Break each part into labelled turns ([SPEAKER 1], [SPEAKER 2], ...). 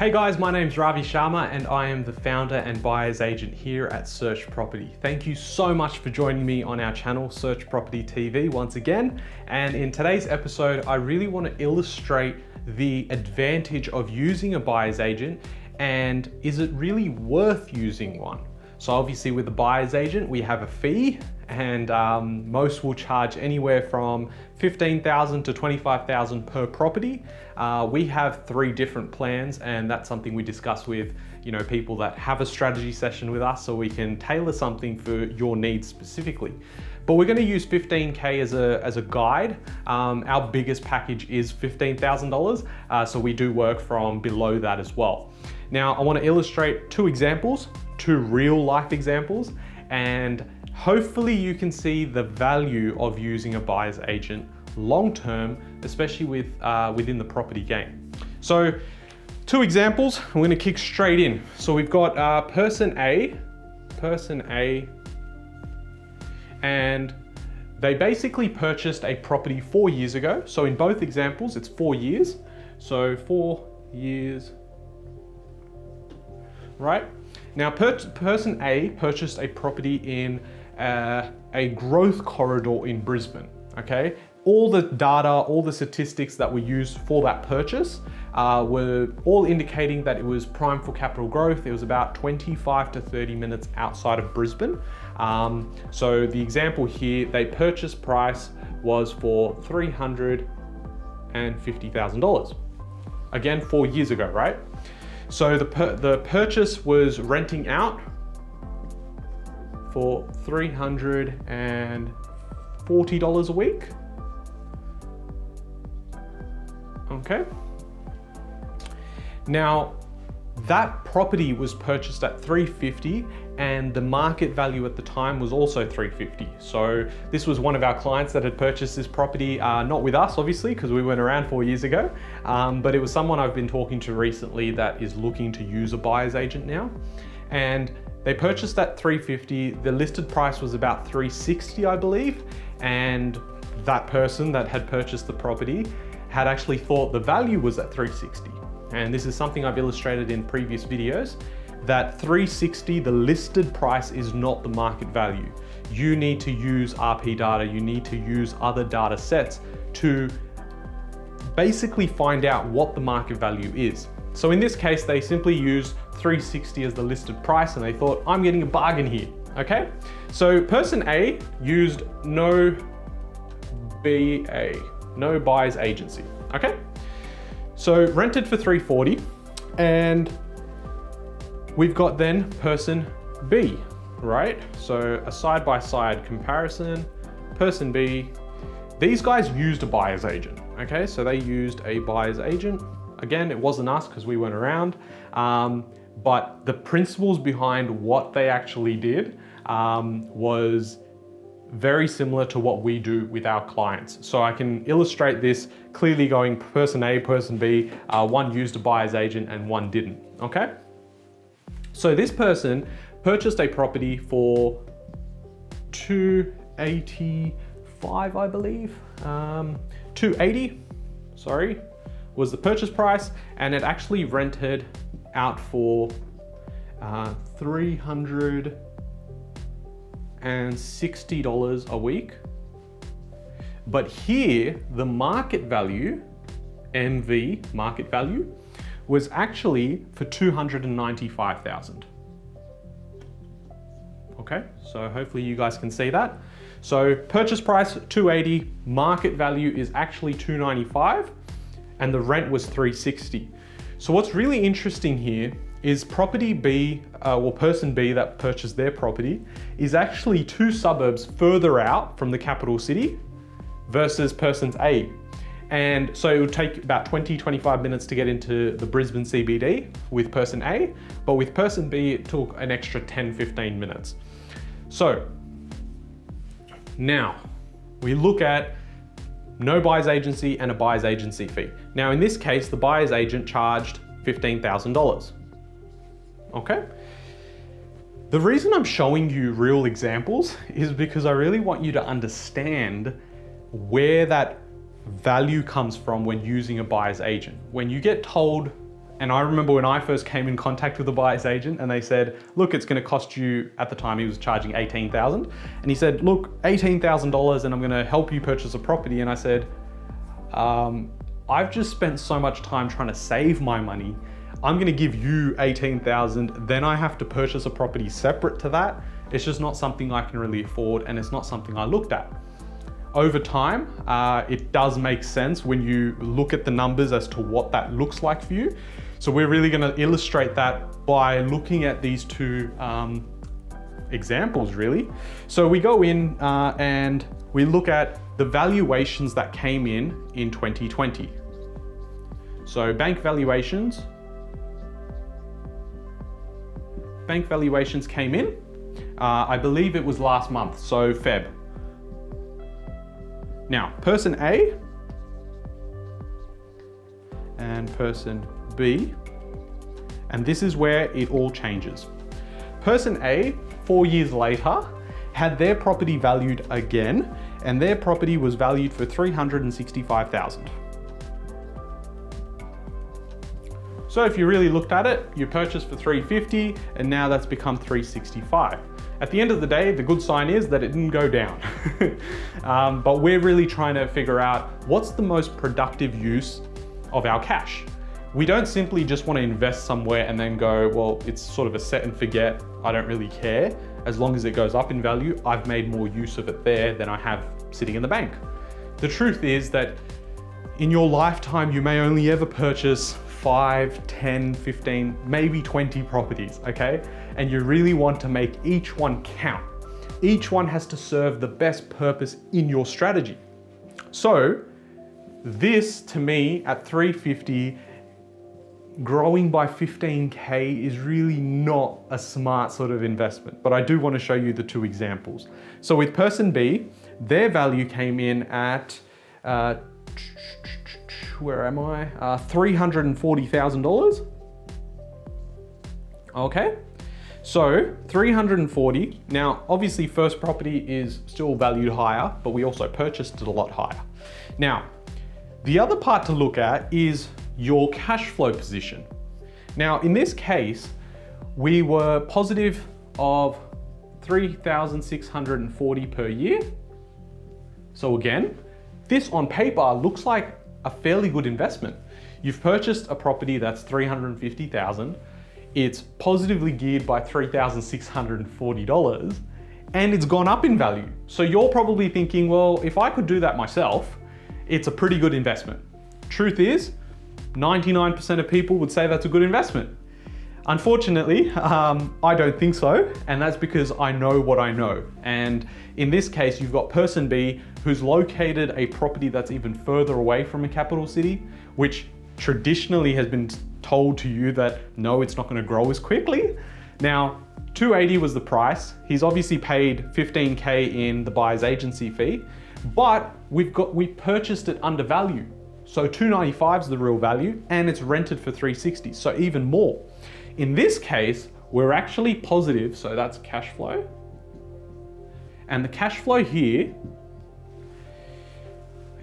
[SPEAKER 1] Hey guys, my name's Ravi Sharma and I am the founder and buyer's agent here at Search Property. Thank you so much for joining me on our channel, Search Property TV, once again. And in today's episode, I really want to illustrate the advantage of using a buyer's agent and is it really worth using one? So obviously with the buyer's agent, we have a fee and most will charge anywhere from $15,000 to $25,000 per property. We have 3 different plans and that's something we discuss with people that have a strategy session with us so we can tailor something for your needs specifically. But we're going to use $15K as a guide. Our biggest package is $15,000, so we do work from below that as well. Now I want to illustrate 2 examples, 2 real life examples, and hopefully you can see the value of using a buyer's agent long term, especially within the property game. So 2 examples, we're going to kick straight in. So we've got person A, and they basically purchased a property 4 years ago. So in both examples, it's 4 years. So 4 years, right? Now, person A purchased a property in a growth corridor in Brisbane, okay? All the data, all the statistics that were used for that purchase were all indicating that it was prime for capital growth. It was about 25 to 30 minutes outside of Brisbane. So the example here, they purchase price was for $350,000. Again, 4 years ago, right? So the purchase was renting out for $340 a week. Okay. Now, that property was purchased at $350 and the market value at the time was also $350. So this was one of our clients that had purchased this property, not with us obviously, because we weren't around 4 years ago, but it was someone I've been talking to recently that is looking to use a buyer's agent now. And they purchased at $350, the listed price was about $360, I believe, and that person that had purchased the property had actually thought the value was at $360. And this is something I've illustrated in previous videos, that $360, the listed price, is not the market value. You need to use RP data, you need to use other data sets to basically find out what the market value is. So in this case, they simply used $360 as the listed price and they thought, I'm getting a bargain here, okay? So person A used no buyer's agency, okay? So rented for $340, and we've got then person B, right? So a side-by-side comparison, person B, these guys used a buyer's agent, okay? So they used a buyer's agent. Again, it wasn't us because we weren't around, but the principles behind what they actually did was very similar to what we do with our clients. So I can illustrate this clearly going person A, person B, one used a buyer's agent and one didn't, okay? So this person purchased a property for $285, I believe. $280, sorry, was the purchase price, and it actually rented out for $360 a week. But here, the market value, MV, market value, was actually for $295,000. Okay, so hopefully you guys can see that. So purchase price $280, market value is actually $295, and the rent was $360. So what's really interesting here is property B, or person B that purchased their property, is actually 2 suburbs further out from the capital city versus person A. And so it would take about 20-25 minutes to get into the Brisbane CBD with person A, but with person B, it took an extra 10-15 minutes. So now we look at no buyer's agency and a buyer's agency fee. Now in this case, the buyer's agent charged $15,000. Okay? The reason I'm showing you real examples is because I really want you to understand where that value comes from when using a buyer's agent. When you get told And I remember when I first came in contact with a buyer's agent and they said, look, it's gonna cost you, at the time he was charging $18,000. And he said, look, $18,000 and I'm gonna help you purchase a property. And I said, I've just spent so much time trying to save my money. I'm gonna give you $18,000, then I have to purchase a property separate to that. It's just not something I can really afford, and it's not something I looked at. Over time, it does make sense when you look at the numbers as to what that looks like for you. So we're really gonna illustrate that by looking at these two examples, really. So we go in and we look at the valuations that came in 2020. So bank valuations came in, I believe it was last month, so Feb. Now, person A and person B, and this is where it all changes. Person A, 4 years later, had their property valued again, and their property was valued for $365,000. So if you really looked at it, you purchased for $350,000, and now that's become $365,000. At the end of the day, the good sign is that it didn't go down. But we're really trying to figure out what's the most productive use of our cash. We don't simply just want to invest somewhere and then go, well, it's sort of a set and forget, I don't really care. As long as it goes up in value, I've made more use of it there than I have sitting in the bank. The truth is that in your lifetime, you may only ever purchase 5, 10, 15, maybe 20 properties, okay? And you really want to make each one count. Each one has to serve the best purpose in your strategy. So this, to me, at $350,000, growing by 15K is really not a smart sort of investment, but I do want to show you the two examples. So with person B, their value came in at, where am I? $340,000. Okay, so 340. Now, obviously first property is still valued higher, but we also purchased it a lot higher. Now, the other part to look at is your cash flow position. Now, in this case, we were positive of $3,640 per year. So again, this on paper looks like a fairly good investment. You've purchased a property that's $350,000. It's positively geared by $3,640, and it's gone up in value. So you're probably thinking, well, if I could do that myself, it's a pretty good investment. Truth is, 99% of people would say that's a good investment. Unfortunately, I don't think so, and that's because I know what I know. And in this case, you've got person B who's located a property that's even further away from a capital city, which traditionally has been told to you that no, it's not going to grow as quickly. Now, $280 was the price. He's obviously paid $15K in the buyer's agency fee, but we purchased it under value. So $295 is the real value, and it's rented for $360, so even more. In this case, we're actually positive, so that's cash flow. And the cash flow here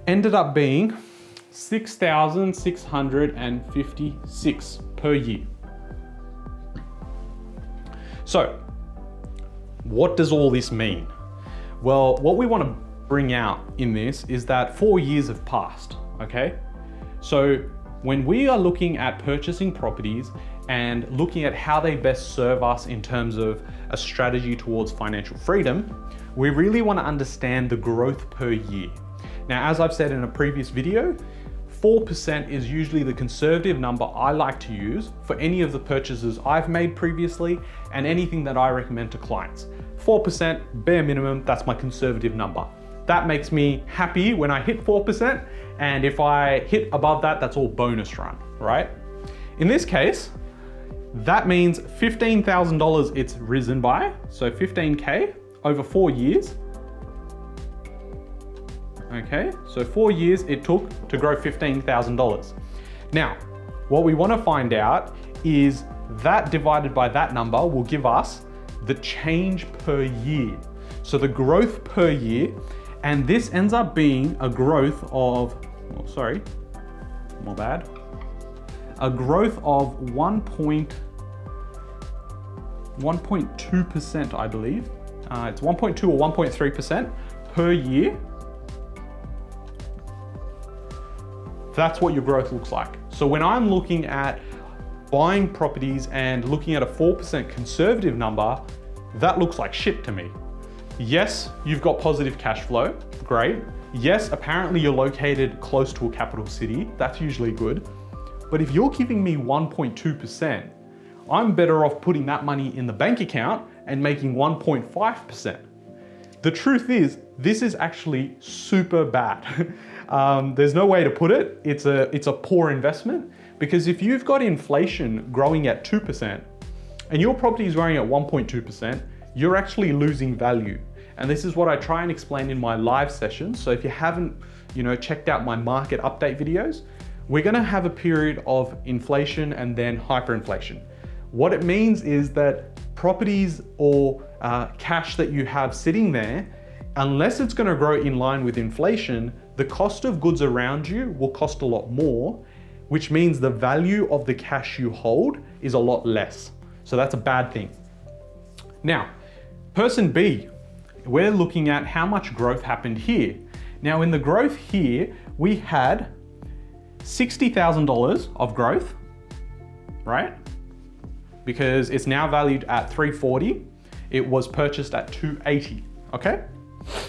[SPEAKER 1] ended up being $6,656 per year. So, what does all this mean? Well, what we want to bring out in this is that 4 years have passed, okay? So, when we are looking at purchasing properties and looking at how they best serve us in terms of a strategy towards financial freedom, we really want to understand the growth per year. Now, as I've said in a previous video, 4% is usually the conservative number I like to use for any of the purchases I've made previously and anything that I recommend to clients. 4%, bare minimum, that's my conservative number. That makes me happy when I hit 4%, and if I hit above that, that's all bonus run, right? In this case, that means $15,000 it's risen by, so 15K over 4 years. Okay, so 4 years it took to grow $15,000. Now, what we want to find out is that divided by that number will give us the change per year. So the growth per year, and this ends up being a growth of, a growth of 1.2%, I believe. It's 1.2 or 1.3% per year. That's what your growth looks like. So when I'm looking at buying properties and looking at a 4% conservative number, that looks like shit to me. Yes, you've got positive cash flow, great. Yes, apparently you're located close to a capital city, that's usually good. But if you're giving me 1.2%, I'm better off putting that money in the bank account and making 1.5%. The truth is, this is actually super bad. There's no way to put it. It's a poor investment, because if you've got inflation growing at 2% and your property is growing at 1.2%, you're actually losing value. And this is what I try and explain in my live sessions. So if you haven't, checked out my market update videos, we're gonna have a period of inflation and then hyperinflation. What it means is that properties or cash that you have sitting there, unless it's gonna grow in line with inflation, the cost of goods around you will cost a lot more, which means the value of the cash you hold is a lot less. So that's a bad thing. Now, person B, we're looking at how much growth happened here. Now in the growth here, we had $60,000 of growth, right? Because it's now valued at $340. It was purchased at $280, okay?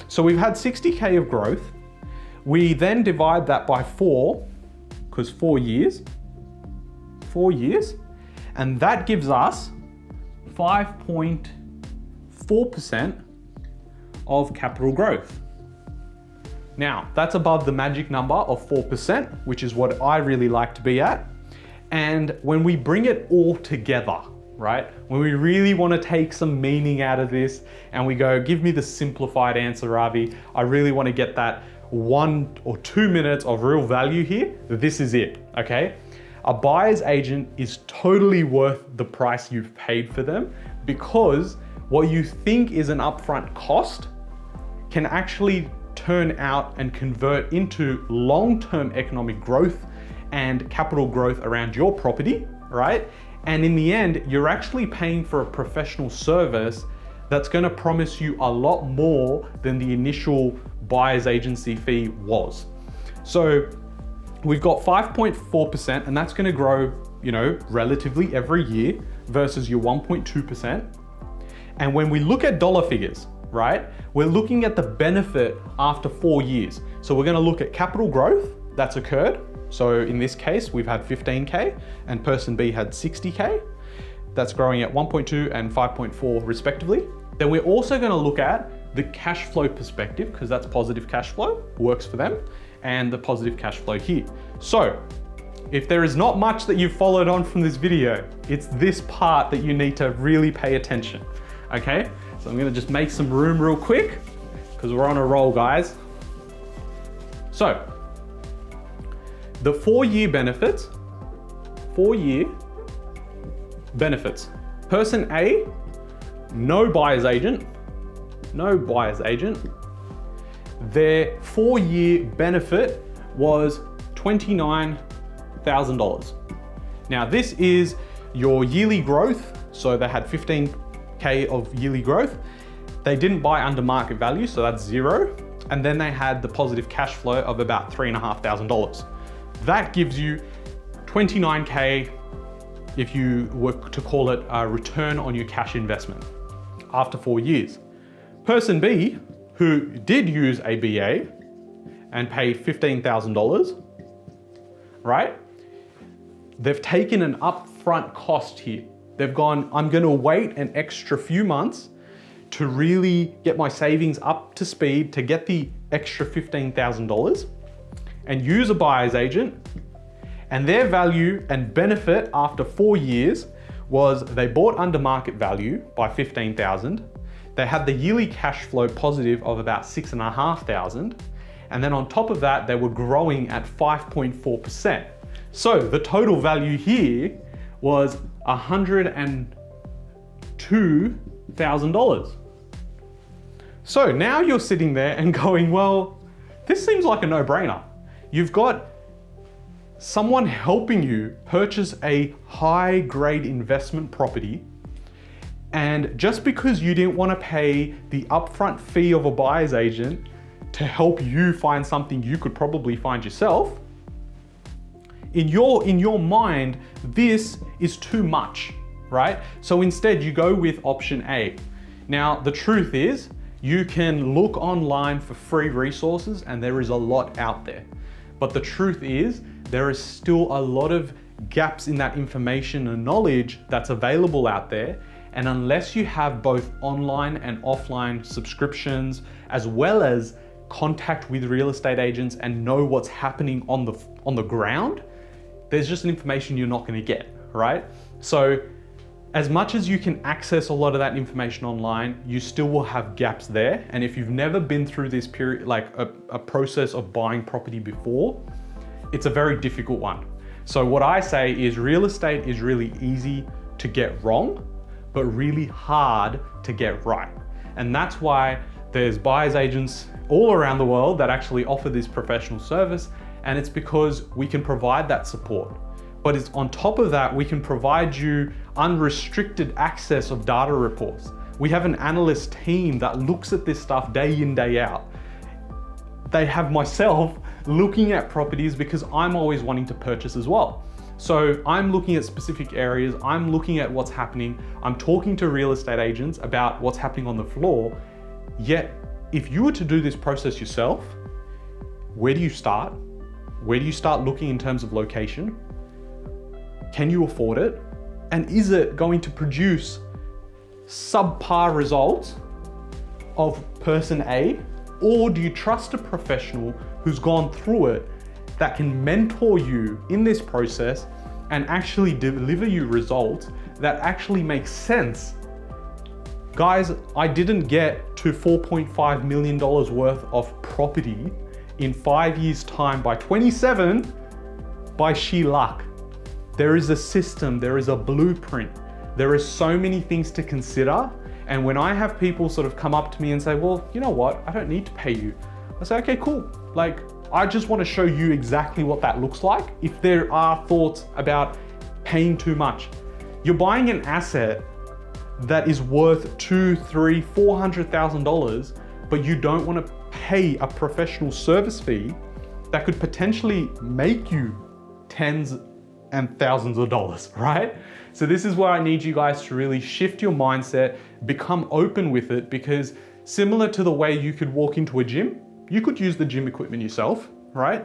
[SPEAKER 1] So we've had 60K of growth. We then divide that by 4, because 4 years, and that gives us 5.4% of capital growth. Now, that's above the magic number of 4%, which is what I really like to be at. And when we bring it all together, right? When we really want to take some meaning out of this and we go, give me the simplified answer, Ravi. I really want to get that 1 or 2 minutes of real value here. This is it, okay? A buyer's agent is totally worth the price you've paid for them, because what you think is an upfront cost can actually turn out and convert into long-term economic growth and capital growth around your property, right? And in the end, you're actually paying for a professional service that's gonna promise you a lot more than the initial buyer's agency fee was. So we've got 5.4%, and that's gonna grow, relatively every year versus your 1.2%. And when we look at dollar figures, right, we're looking at the benefit after 4 years. So we're gonna look at capital growth that's occurred. So in this case, we've had 15K and person B had 60K. That's growing at 1.2 and 5.4 respectively. Then we're also gonna look at the cash flow perspective, because that's positive cash flow, works for them, and the positive cash flow here. So if there is not much that you've followed on from this video, it's this part that you need to really pay attention, okay? So I'm gonna just make some room real quick, because we're on a roll, guys. So, the 4-year benefits, 4-year benefits. Person A, no buyer's agent, their 4-year benefit was $29,000. Now this is your yearly growth. So they had 15K of yearly growth. They didn't buy under market value, so that's 0. And then they had the positive cash flow of about $3,500. That gives you 29K if you were to call it a return on your cash investment after 4 years. Person B, who did use a BA and paid $15,000, right? They've taken an upfront cost here. They've gone, I'm gonna wait an extra few months to really get my savings up to speed to get the extra $15,000 and use a buyer's agent. And their value and benefit after 4 years was they bought under market value by $15,000. They had the yearly cash flow positive of about $6,500. And then on top of that, they were growing at 5.4%. So the total value here was $102,000. So now you're sitting there and going, well, this seems like a no-brainer. You've got someone helping you purchase a high grade investment property, and just because you didn't want to pay the upfront fee of a buyer's agent to help you find something you could probably find yourself, in your mind, this is too much, right? So instead you go with option A. Now, the truth is, you can look online for free resources and there is a lot out there. But the truth is, there is still a lot of gaps in that information and knowledge that's available out there. And unless you have both online and offline subscriptions, as well as contact with real estate agents and know what's happening on the ground, there's just information you're not going to get, right? So as much as you can access a lot of that information online, you still will have gaps there. And if you've never been through this period, like a process of buying property before, it's a very difficult one. So what I say is real estate is really easy to get wrong, but really hard to get right. And that's why there's buyer's agents all around the world that actually offer this professional service. And it's because we can provide that support. But it's on top of that, we can provide you unrestricted access of data reports. We have an analyst team that looks at this stuff day in, day out. They have myself looking at properties because I'm always wanting to purchase as well. So I'm looking at specific areas, I'm looking at what's happening, I'm talking to real estate agents about what's happening on the floor. Yet, if you were to do this process yourself, where do you start? Where do you start looking in terms of location? Can you afford it? And is it going to produce subpar results of person A? Or do you trust a professional who's gone through it that can mentor you in this process and actually deliver you results that actually make sense? Guys, I didn't get to $4.5 million worth of property in 5 years' time by 27 by sheer luck. There is a system, there is a blueprint, there is so many things to consider. And when I have people sort of come up to me and say, well, you know what, I don't need to pay you. I say, okay, cool. Like, I just want to show you exactly what that looks like. If there are thoughts about paying too much, you're buying an asset that is worth $200,000, $300,000, $400,000, but you don't want to pay a professional service fee that could potentially make you tens and thousands of dollars, right? So this is where I need you guys to really shift your mindset, become open with it, because similar to the way you could walk into a gym, you could use the gym equipment yourself, right?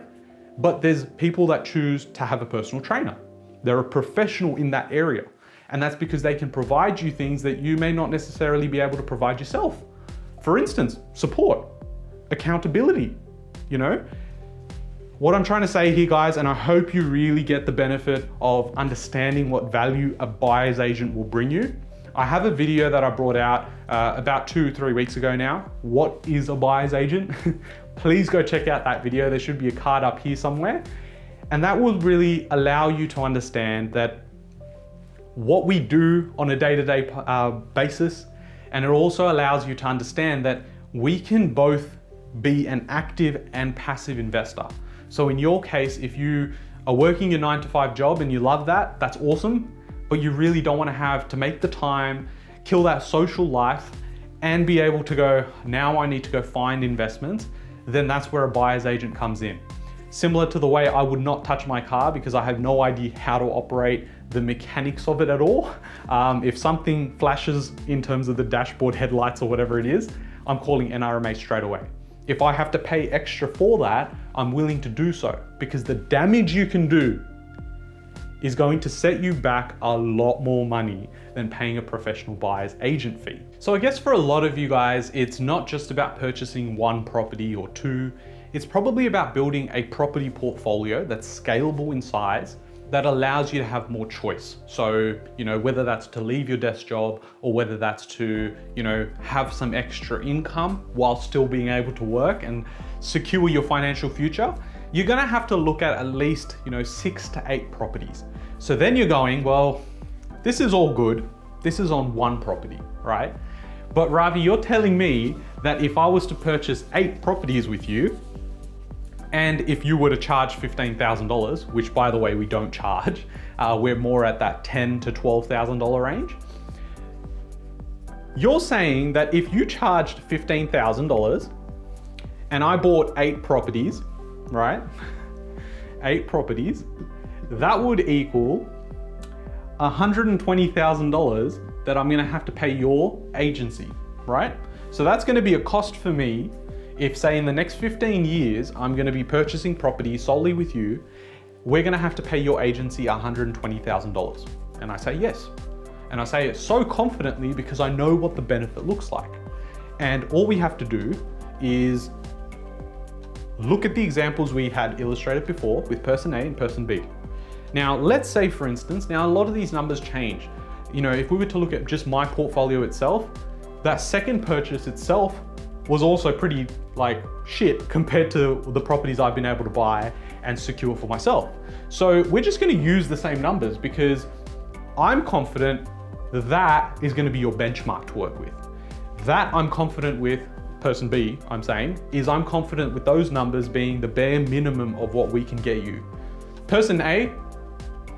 [SPEAKER 1] But there's people that choose to have a personal trainer. They're a professional in that area. And that's because they can provide you things that you may not necessarily be able to provide yourself. For instance, support, accountability, you know? What I'm trying to say here, guys, and I hope you really get the benefit of understanding what value a buyer's agent will bring you. I have a video that I brought out about 2 or 3 weeks ago now. What is a buyer's agent? Please go check out that video. There should be a card up here somewhere. And that will really allow you to understand that what we do on a day-to-day basis, and it also allows you to understand that we can both be an active and passive investor. So in your case, if you are working your 9-to-5 job and you love that, that's awesome, but you really don't want to have to make the time, kill that social life, and be able to go, now I need to go find investments, then that's where a buyer's agent comes in. Similar to the way I would not touch my car because I have no idea how to operate the mechanics of it at all. If something flashes in terms of the dashboard headlights or whatever it is, I'm calling NRMA straight away. If I have to pay extra for that, I'm willing to do so because the damage you can do is going to set you back a lot more money than paying a professional buyer's agent fee. So I guess for a lot of you guys, it's not just about purchasing one property or two. It's probably about building a property portfolio that's scalable in size, that allows you to have more choice. So, you know, whether that's to leave your desk job or whether that's to, you know, have some extra income while still being able to work and secure your financial future, you're gonna have to look at least, you know, 6 to 8 properties. So then you're going, well, this is all good. This is on one property, right? But Ravi, you're telling me that if I was to purchase 8 properties with you, And if you were to charge $15,000, which by the way, we don't charge, we're more at that $10,000 to $12,000 range. You're saying that if you charged $15,000 and I bought 8 properties, right? 8 properties, that would equal $120,000 that I'm gonna have to pay your agency, right? So that's gonna be a cost for me if, say, in the next 15 years, I'm gonna be purchasing property solely with you, we're gonna have to pay your agency $120,000. And I say yes. And I say it so confidently because I know what the benefit looks like. And all we have to do is look at the examples we had illustrated before with person A and person B. Now, let's say for instance, now a lot of these numbers change. You know, if we were to look at just my portfolio itself, that second purchase itself was also pretty like shit compared to the properties I've been able to buy and secure for myself. So we're just gonna use the same numbers because I'm confident that is gonna be your benchmark to work with. That I'm confident with, person B, I'm saying, is I'm confident with those numbers being the bare minimum of what we can get you. Person A,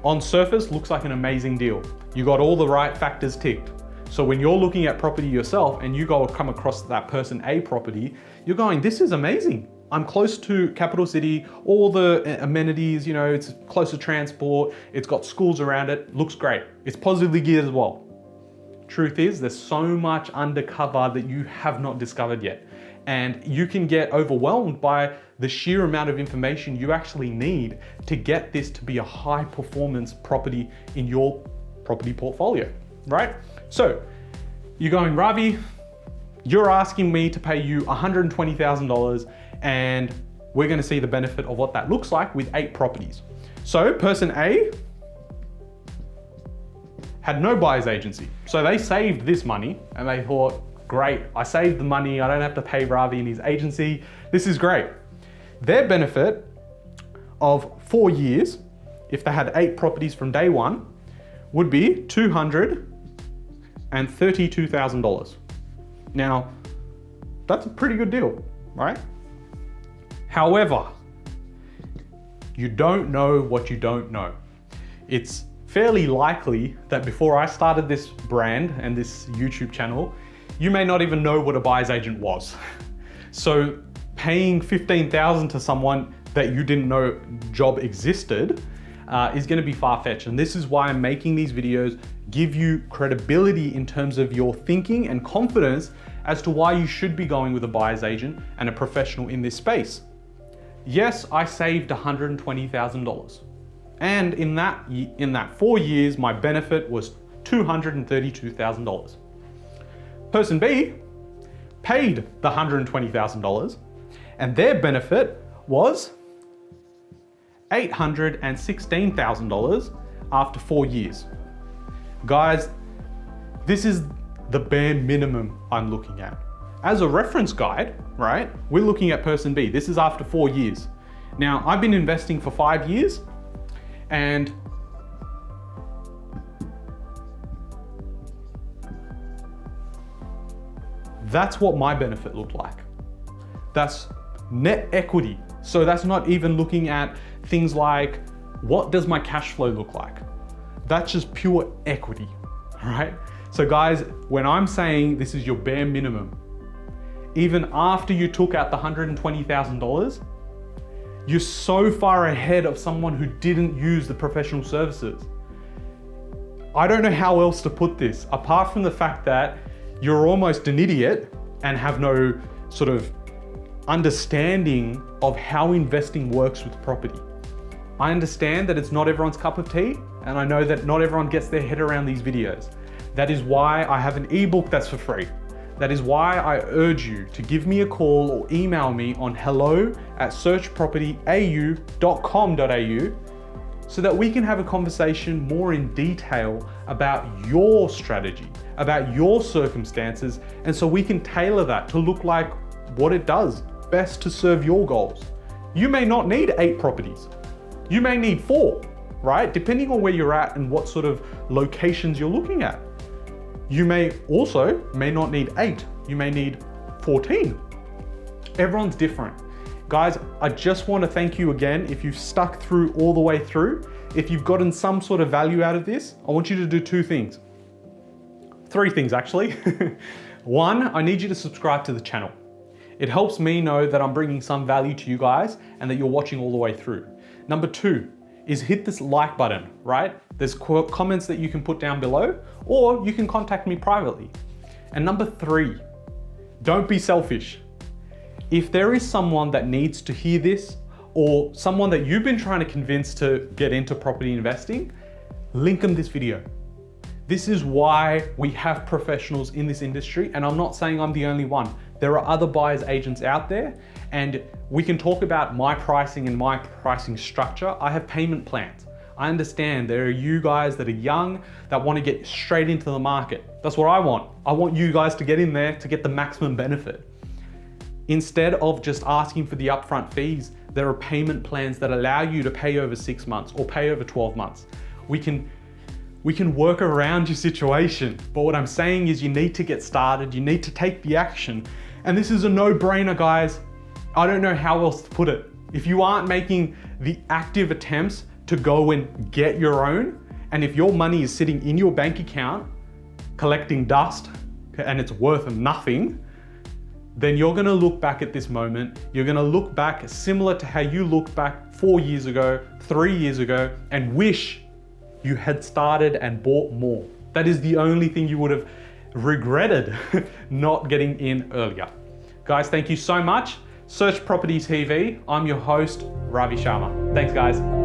[SPEAKER 1] on surface, looks like an amazing deal. You got all the right factors ticked. So when you're looking at property yourself and you go come across that person A property, you're going, this is amazing. I'm close to capital city, all the amenities, you know, it's close to transport, it's got schools around it, looks great. It's positively geared as well. Truth is, there's so much undercover that you have not discovered yet. And you can get overwhelmed by the sheer amount of information you actually need to get this to be a high performance property in your property portfolio, right? So you're going, Ravi, you're asking me to pay you $120,000 and we're gonna see the benefit of what that looks like with 8 properties. So person A had no buyer's agency. So they saved this money and they thought, great, I saved the money, I don't have to pay Ravi and his agency, this is great. Their benefit of 4 years, if they had 8 properties from day one, would be $232,000. Now, that's a pretty good deal, right? However, you don't know what you don't know. It's fairly likely that before I started this brand and this YouTube channel, you may not even know what a buyer's agent was. So paying $15,000 to someone that you didn't know job existed is gonna be far-fetched. And this is why I'm making these videos, give you credibility in terms of your thinking and confidence as to why you should be going with a buyer's agent and a professional in this space. Yes, I saved $120,000. And in that 4 years, my benefit was $232,000. Person B paid the $120,000 and their benefit was $816,000 after 4 years. Guys, this is the bare minimum I'm looking at. As a reference guide, right, we're looking at person B. This is after 4 years. Now, I've been investing for 5 years and that's what my benefit looked like. That's net equity. So that's not even looking at things like, what does my cash flow look like? That's just pure equity, right? So guys, when I'm saying this is your bare minimum, even after you took out the $120,000, you're so far ahead of someone who didn't use the professional services. I don't know how else to put this, apart from the fact that you're almost an idiot and have no sort of understanding of how investing works with property. I understand that it's not everyone's cup of tea, and I know that not everyone gets their head around these videos. That is why I have an ebook that's for free. That is why I urge you to give me a call or email me on hello@searchpropertyau.com.au so that we can have a conversation more in detail about your strategy, about your circumstances, and so we can tailor that to look like what it does best to serve your goals. You may not need 8 properties. You may need 4, right? Depending on where you're at and what sort of locations you're looking at. You may not need 8, you may need 14. Everyone's different. Guys, I just want to thank you again. If you've stuck through all the way through, if you've gotten some sort of value out of this, I want you to do three things actually. One, I need you to subscribe to the channel. It helps me know that I'm bringing some value to you guys and that you're watching all the way through. Number two is hit this like button, right? There's comments that you can put down below, or you can contact me privately. And number three, don't be selfish. If there is someone that needs to hear this, or someone that you've been trying to convince to get into property investing, link them this video. This is why we have professionals in this industry, and I'm not saying I'm the only one. There are other buyers agents out there, and we can talk about my pricing and my pricing structure. I have payment plans. I understand there are you guys that are young that want to get straight into the market. That's what I want. I want you guys to get in there to get the maximum benefit. Instead of just asking for the upfront fees, there are payment plans that allow you to pay over 6 months or pay over 12 months. We can work around your situation, but what I'm saying is you need to get started, you need to take the action. And this is a no-brainer, guys. I don't know how else to put it. If you aren't making the active attempts to go and get your own, and if your money is sitting in your bank account collecting dust and it's worth nothing, then you're gonna look back at this moment, you're gonna look back similar to how you looked back 4 years ago, 3 years ago, and wish you had started and bought more. That is the only thing you would have regretted not getting in earlier. Guys, thank you so much. Search Property TV. I'm your host, Ravi Sharma. Thanks, guys.